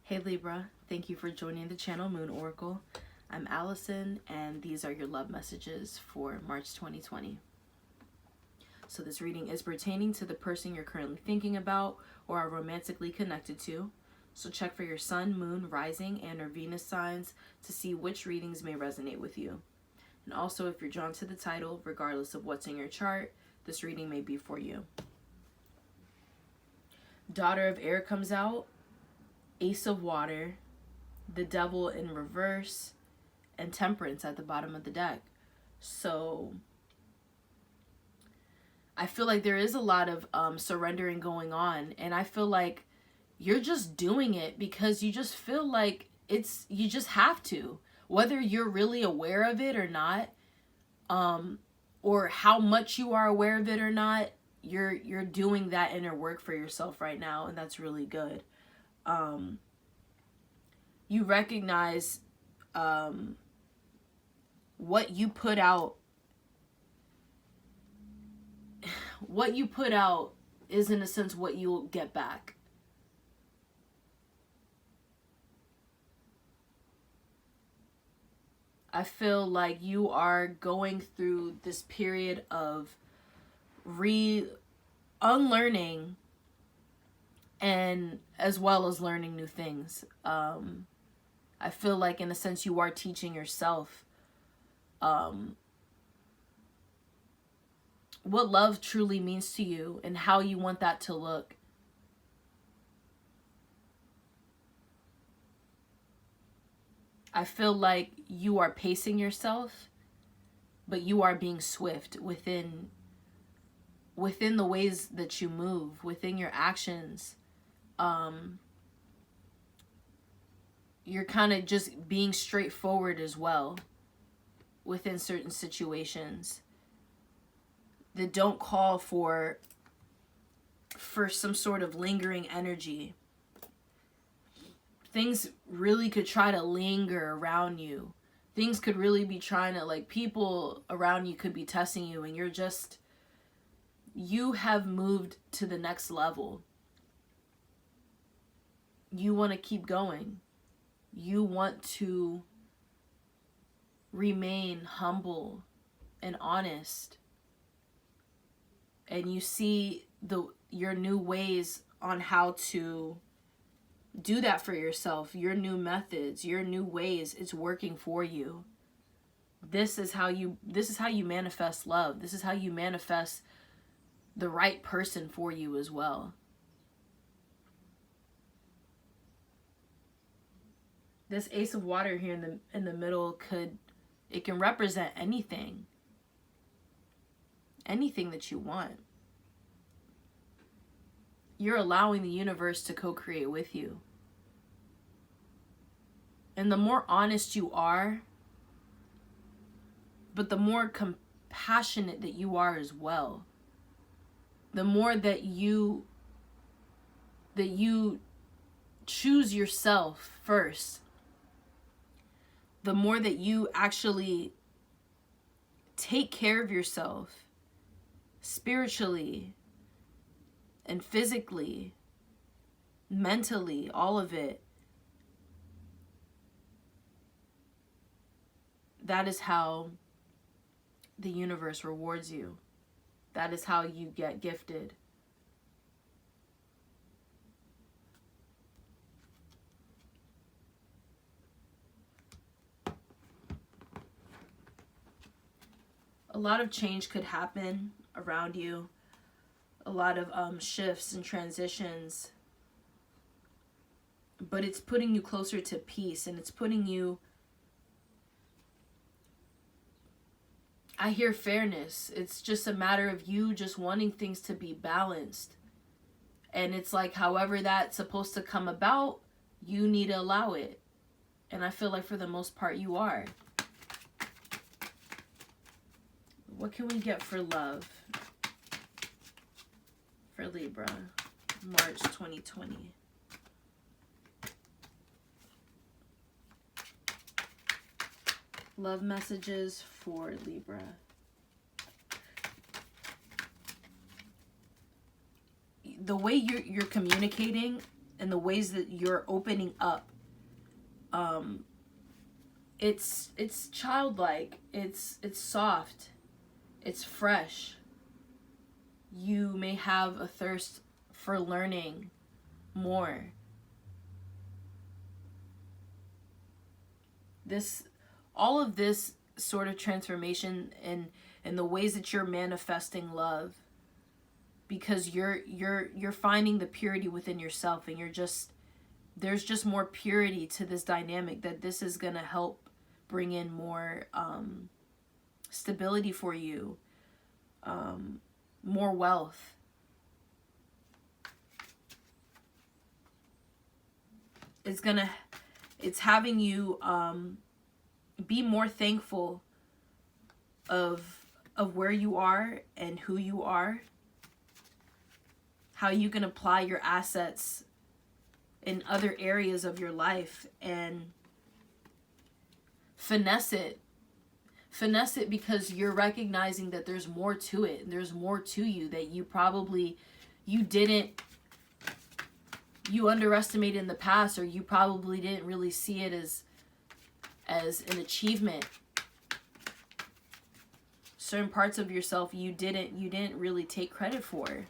Hey Libra, thank you for joining the channel Moon Oracle. I'm Allison, and these are your love messages for March 2020. So this reading is pertaining to the person you're currently thinking about or are romantically connected to. So check for your sun, moon, rising, and or Venus signs to see which readings may resonate with you. And also, if you're drawn to the title, regardless of what's in your chart, this reading may be for you. Daughter of Air comes out, Ace of Water, the Devil in reverse, and Temperance at the bottom of the deck. So I feel like there is a lot of surrendering going on, and I feel like you're just doing it because you just feel like you just have to, whether you're really aware of it or not, or how much you are aware of it or not. You're doing that inner work for yourself right now, and that's really good. You recognize what you put out. What you put out is, in a sense, what you'll get back. I feel like you are going through this period of unlearning, and as well as learning new things. I feel like, in a sense, you are teaching yourself what love truly means to you and how you want that to look. I feel like you are pacing yourself, but you are being swift within the ways that you move, within your actions. You're kind of just being straightforward as well within certain situations that don't call for some sort of lingering energy. Things really could try to linger around you. Things could really be trying to, like, people around you could be testing you, and you have moved to the next level. You want to keep going. You want to remain humble and honest. And you see your new ways on how to do that for yourself. Your new methods, your new ways, it's working for you. This is how you manifest love. This is how you manifest the right person for you as well. This Ace of Water here in the middle can represent anything. Anything that you want. You're allowing the universe to co-create with you. And the more honest you are, but the more compassionate that you are as well, the more that you choose yourself first, the more that you actually take care of yourself spiritually and physically, mentally, all of it. That is how the universe rewards you. That is how you get gifted. A lot of change could happen around you. A lot of shifts and transitions. But it's putting you closer to peace, and it's putting you... I hear fairness. It's just a matter of you just wanting things to be balanced. And it's like, however that's supposed to come about, you need to allow it. And I feel like for the most part you are. What can we get for love for Libra, March 2020? Love messages for Libra. The way you're communicating and the ways that you're opening up, it's childlike, it's soft, it's fresh. You may have a thirst for learning more. All of this sort of transformation in the ways that you're manifesting love, because you're finding the purity within yourself, and there's just more purity to this dynamic, that this is going to help bring in more stability for you, more wealth. It's having you be more thankful of where you are and who you are, how you can apply your assets in other areas of your life, and finesse it, because you're recognizing that there's more to it. There's more to you that you underestimated in the past, or you probably didn't really see it as an achievement. Certain parts of yourself you didn't really take credit for.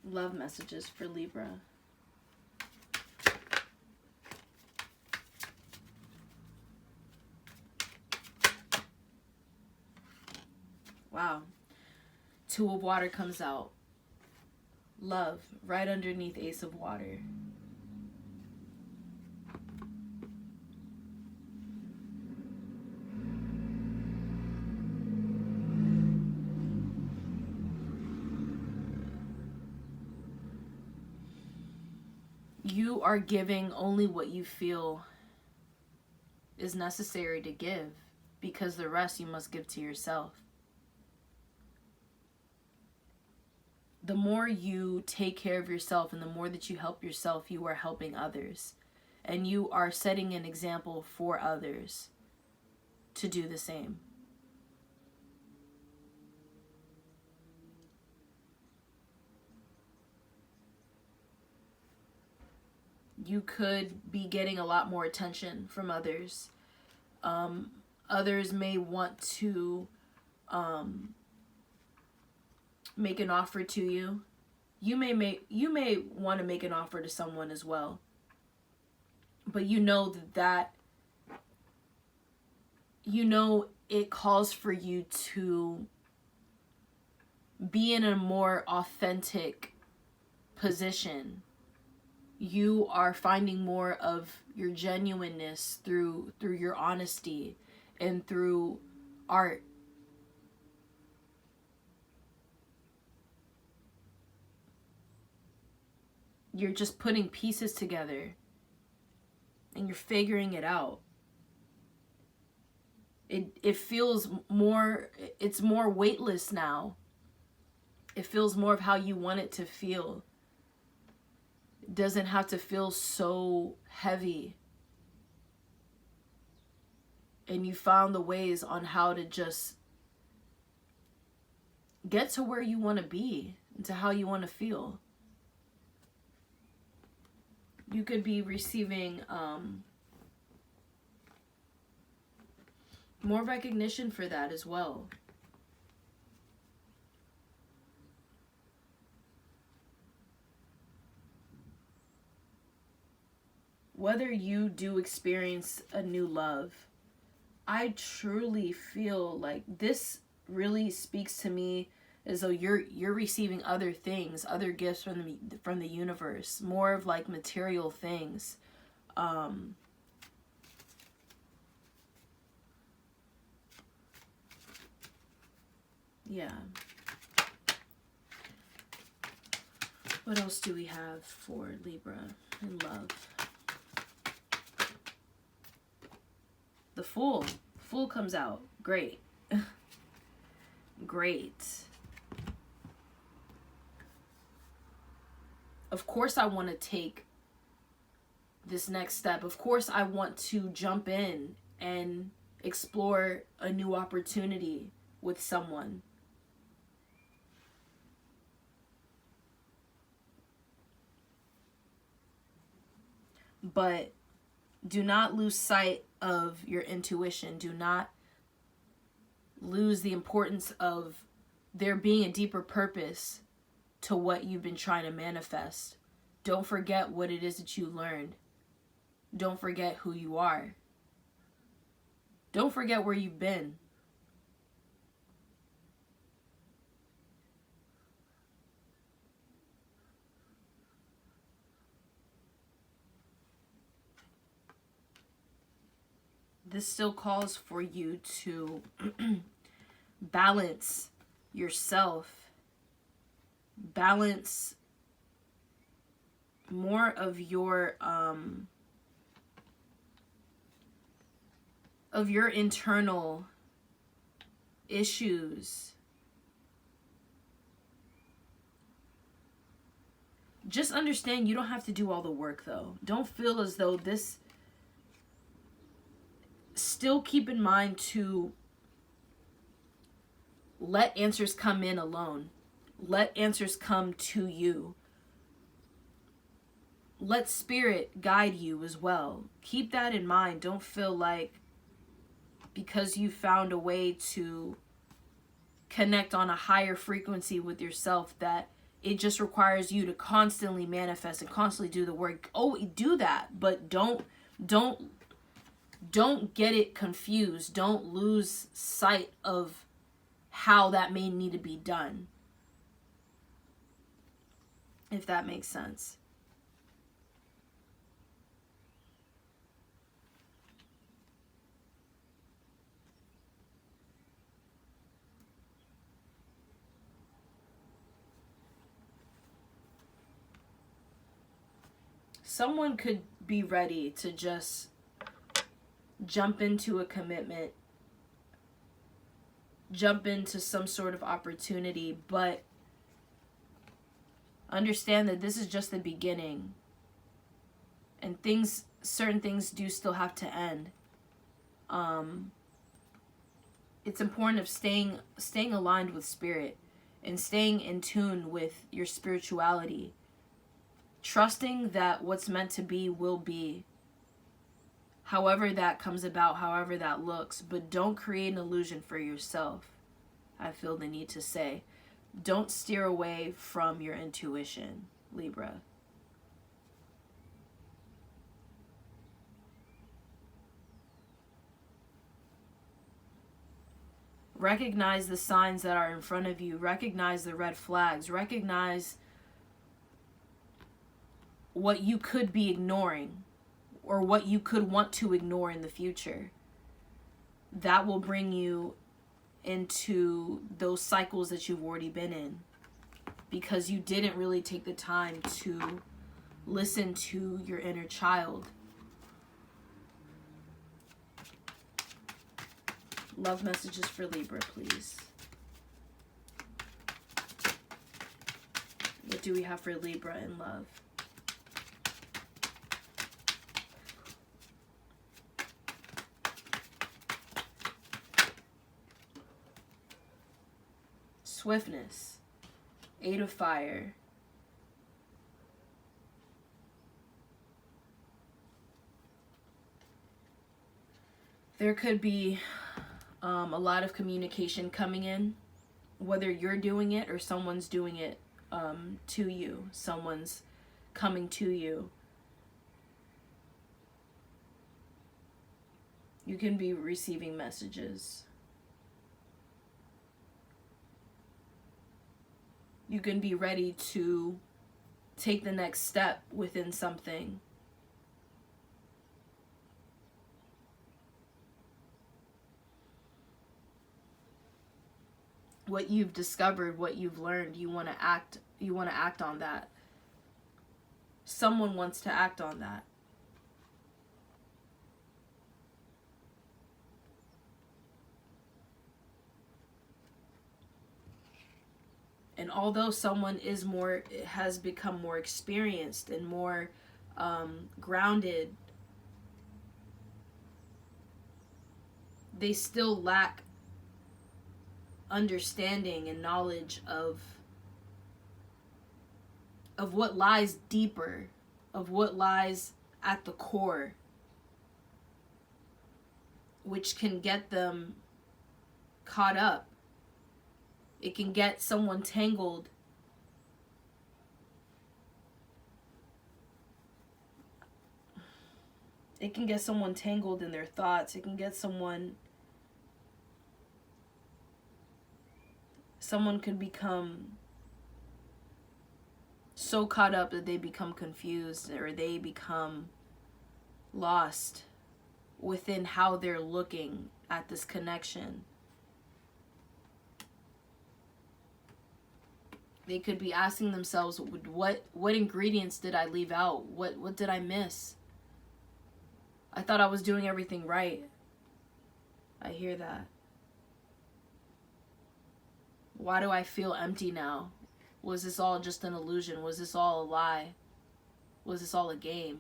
Love messages for Libra. Wow. Two of Water comes out. Love, right underneath Ace of Water. You are giving only what you feel is necessary to give, because the rest you must give to yourself. The more you take care of yourself and the more that you help yourself, you are helping others. And you are setting an example for others to do the same. You could be getting a lot more attention from others. Others may want to make an offer to you. You may want to make an offer to someone as well. But you know that it calls for you to be in a more authentic position. You are finding more of your genuineness through your honesty and through art. You're just putting pieces together and you're figuring it out. It feels more, it's more weightless now. It feels more of how you want it to feel. It doesn't have to feel so heavy. And you found the ways on how to just get to where you want to be and to how you want to feel. You could be receiving more recognition for that as well. Whether you do experience a new love, I truly feel like this really speaks to me as though you're receiving other things, other gifts from the universe, more of like material things. Yeah. What else do we have for Libra and love? The Fool. Fool comes out. Great. Great. Of course I want to take this next step. Of course, I want to jump in and explore a new opportunity with someone. But do not lose sight of your intuition. Do not lose the importance of there being a deeper purpose to what you've been trying to manifest. Don't forget what it is that you learned. Don't forget who you are. Don't forget where you've been. This still calls for you to balance yourself, balance more of your internal issues. Just understand you don't have to do all the work, though. Don't feel as though this... Still keep in mind to let answers come in alone. Let answers come to you. Let spirit guide you as well. Keep that in mind. Don't feel like because you found a way to connect on a higher frequency with yourself that it just requires you to constantly manifest and constantly do the work. Oh, do that, but don't get it confused. Don't lose sight of how that may need to be done. If that makes sense. Someone could be ready to just jump into a commitment, jump into some sort of opportunity, but understand that this is just the beginning, and certain things do still have to end. It's important of staying aligned with spirit and staying in tune with your spirituality, trusting that what's meant to be will be. However that comes about, however that looks, but don't create an illusion for yourself. I feel the need to say, don't steer away from your intuition, Libra. Recognize the signs that are in front of you. Recognize the red flags. Recognize what you could be ignoring, or what you could want to ignore in the future. That will bring you into those cycles that you've already been in, because you didn't really take the time to listen to your inner child. Love messages for Libra, please. What do we have for Libra in love? Swiftness, 8 of fire. There could be a lot of communication coming in, whether you're doing it or someone's doing it to you. Someone's coming to you. You can be receiving messages. You can be ready to take the next step within something. What you've discovered, what you've learned, you want to act on that. Someone wants to act on that. And although someone has become more experienced and more grounded, they still lack understanding and knowledge of what lies deeper, of what lies at the core, which can get them caught up. It can get someone tangled. It can get someone tangled in their thoughts. It can get someone could become so caught up that they become confused, or they become lost within how they're looking at this connection. They could be asking themselves, what ingredients did I leave out? What did I miss? I thought I was doing everything right. I hear that. Why do I feel empty now? Was this all just an illusion? Was this all a lie? Was this all a game?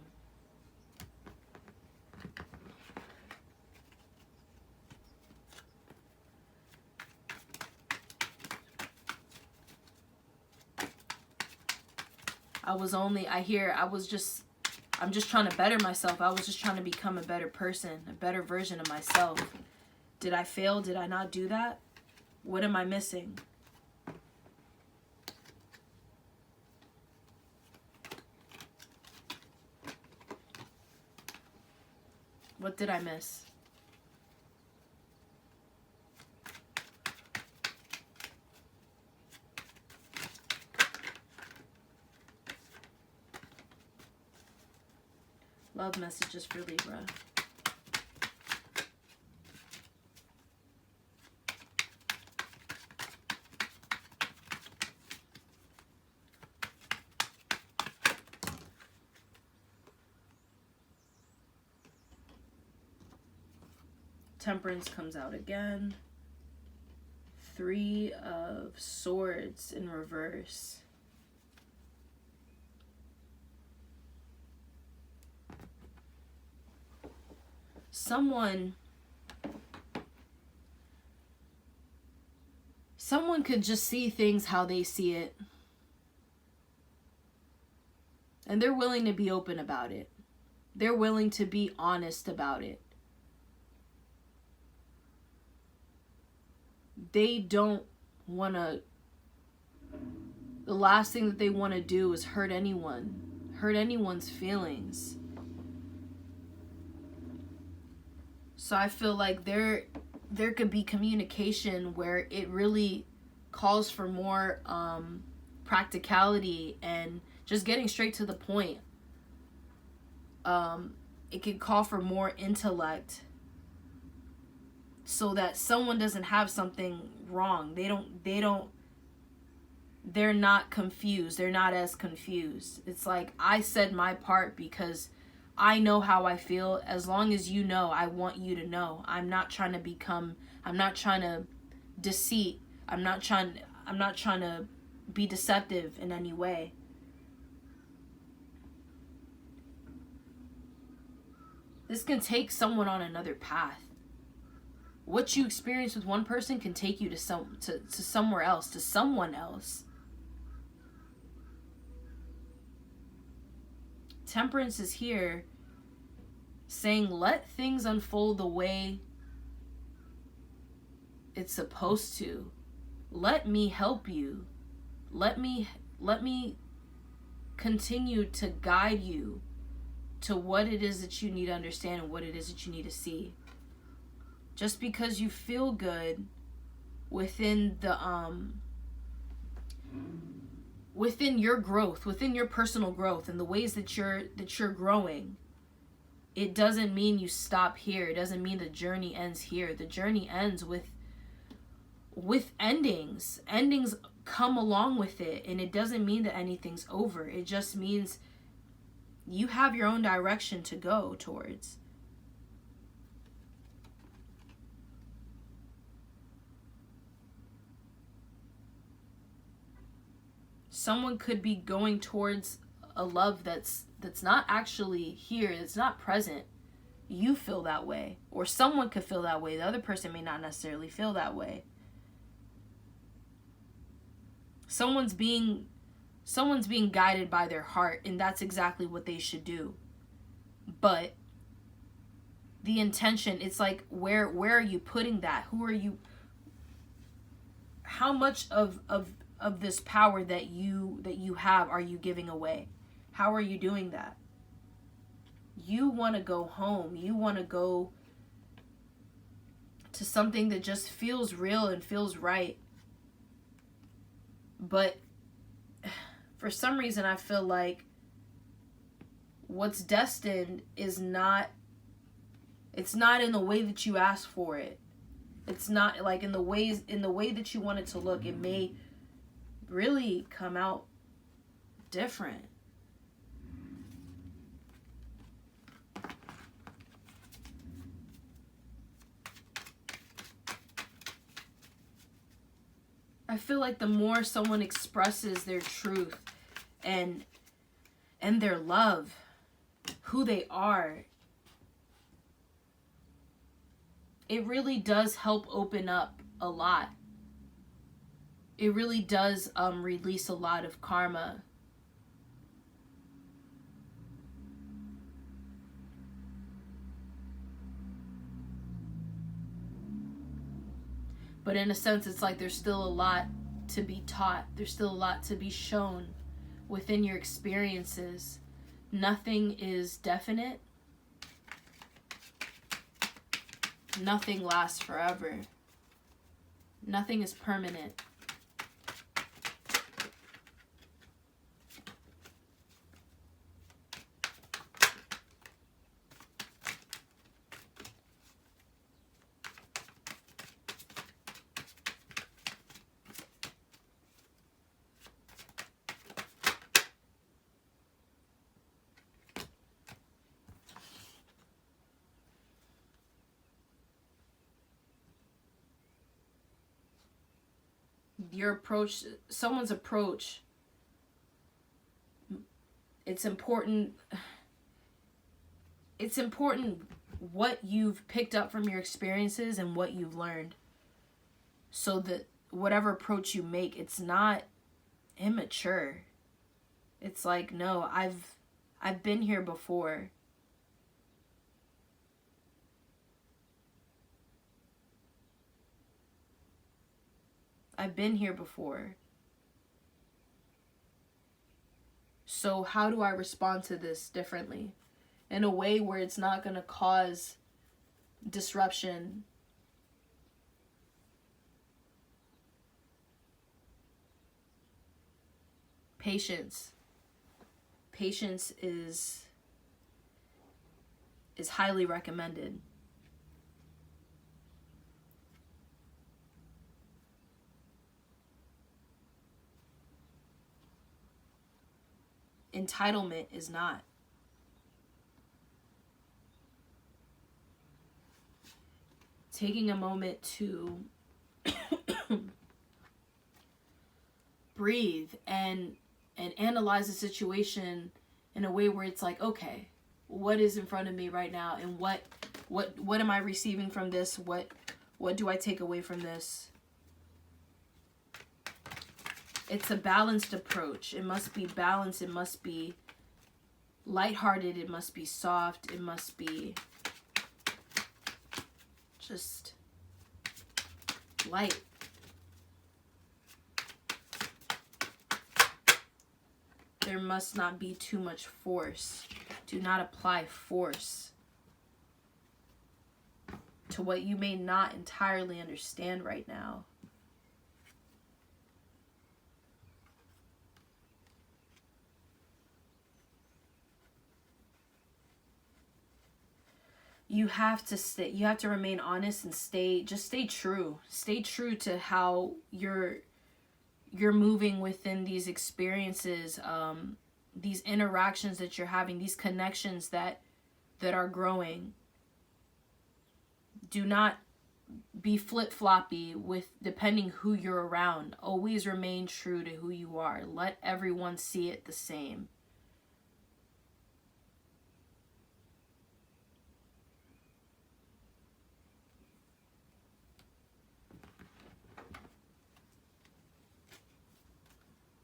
I'm just trying to better myself. I was just trying to become a better person, a better version of myself. Did I fail? Did I not do that? What am I missing? What did I miss? Love messages for Libra. Temperance comes out again. 3 of Swords in reverse. Someone could just see things how they see it. And they're willing to be open about it. They're willing to be honest about it. They don't want to... The last thing that they want to do is hurt anyone. Hurt anyone's feelings. So I feel like there could be communication where it really calls for more practicality and just getting straight to the point. It could call for more intellect so that someone doesn't have something wrong. They're not confused. They're not as confused. It's like, I said my part because I know how I feel. As long as you know, I want you to know. I'm not trying to deceit. I'm not trying to be deceptive in any way. This can take someone on another path. What you experience with one person can take you to somewhere else, to someone else. Temperance is here saying, let things unfold the way it's supposed to. Let me help you. Let me continue to guide you to what it is that you need to understand and what it is that you need to see. Just because you feel good within the within your growth, within your personal growth and the ways that you're growing, it doesn't mean you stop here. It doesn't mean the journey ends here. The journey ends with endings. Endings come along with it, and it doesn't mean that anything's over. It just means you have your own direction to go towards. Someone could be going towards a love that's that's not actually here, it's not present, you feel that way. Or someone could feel that way. The other person may not necessarily feel that way. Someone's being guided by their heart, and that's exactly what they should do. But the intention, it's like, where are you putting that? Who are you? How much of this power that you have are you giving away? How are you doing that? You want to go home. You want to go to something that just feels real and feels right. But for some reason, I feel like what's destined is not, it's not in the way that you ask for it. It's not like in the way that you want it to look. It may really come out different. I feel like the more someone expresses their truth and their love, who they are, it really does help open up a lot. It really does release a lot of karma. But in a sense, it's like there's still a lot to be taught. There's still a lot to be shown within your experiences. Nothing is definite. Nothing lasts forever. Nothing is permanent. Your approach, someone's approach, it's important what you've picked up from your experiences and what you've learned, so that whatever approach you make, it's not immature. It's like, no, I've been here before. I've been here before. So how do I respond to this differently? In a way where it's not going to cause disruption. Patience. Patience is highly recommended. Entitlement is not. Taking a moment to breathe and analyze the situation in a way where it's like, okay, what is in front of me right now, and what am I receiving from this? What do I take away from this? It's a balanced approach. It must be balanced. It must be lighthearted. It must be soft. It must be just light. There must not be too much force. Do not apply force to what you may not entirely understand right now. You have to remain honest and stay true. Stay true to how you're moving within these experiences, these interactions that you're having, these connections that are growing. Do not be flip-floppy with depending who you're around. Always remain true to who you are. Let everyone see it the same.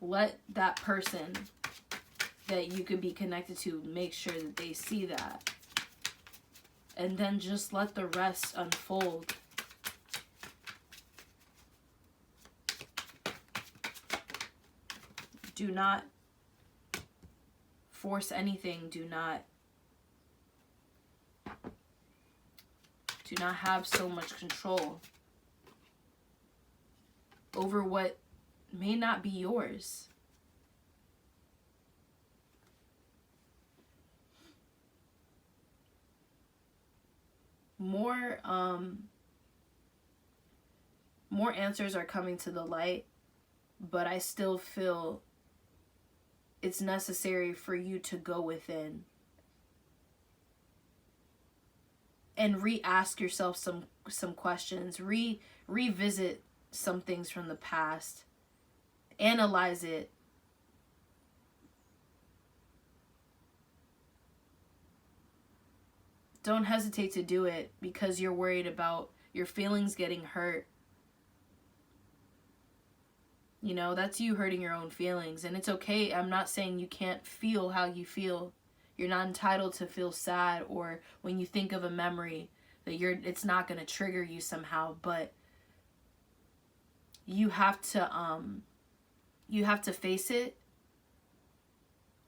let that person that you could be connected to make sure that they see that. And then just let the rest unfold. Do not force anything. Do not have so much control over what may not be yours. More answers are coming to the light, but I still feel it's necessary for you to go within and re-ask yourself some questions, revisit some things from the past, analyze it. Don't hesitate to do it because you're worried about your feelings getting hurt. You know, that's you hurting your own feelings, and it's okay. I'm not saying you can't feel how you feel. You're not entitled to feel sad, or when you think of a memory that it's not going to trigger you somehow, but you have to face it.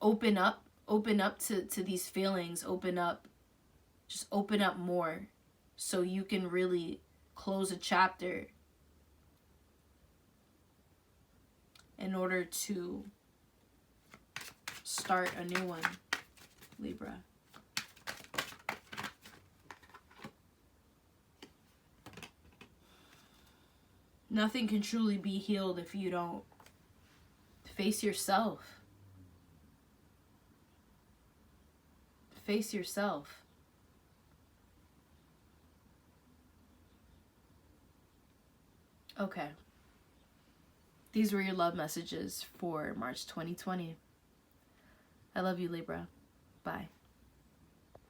Open up to these feelings. Just open up more so you can really close a chapter in order to start a new one, Libra. Nothing can truly be healed if you don't face yourself. Face yourself. Okay. These were your love messages for March 2020. I love you, Libra. Bye.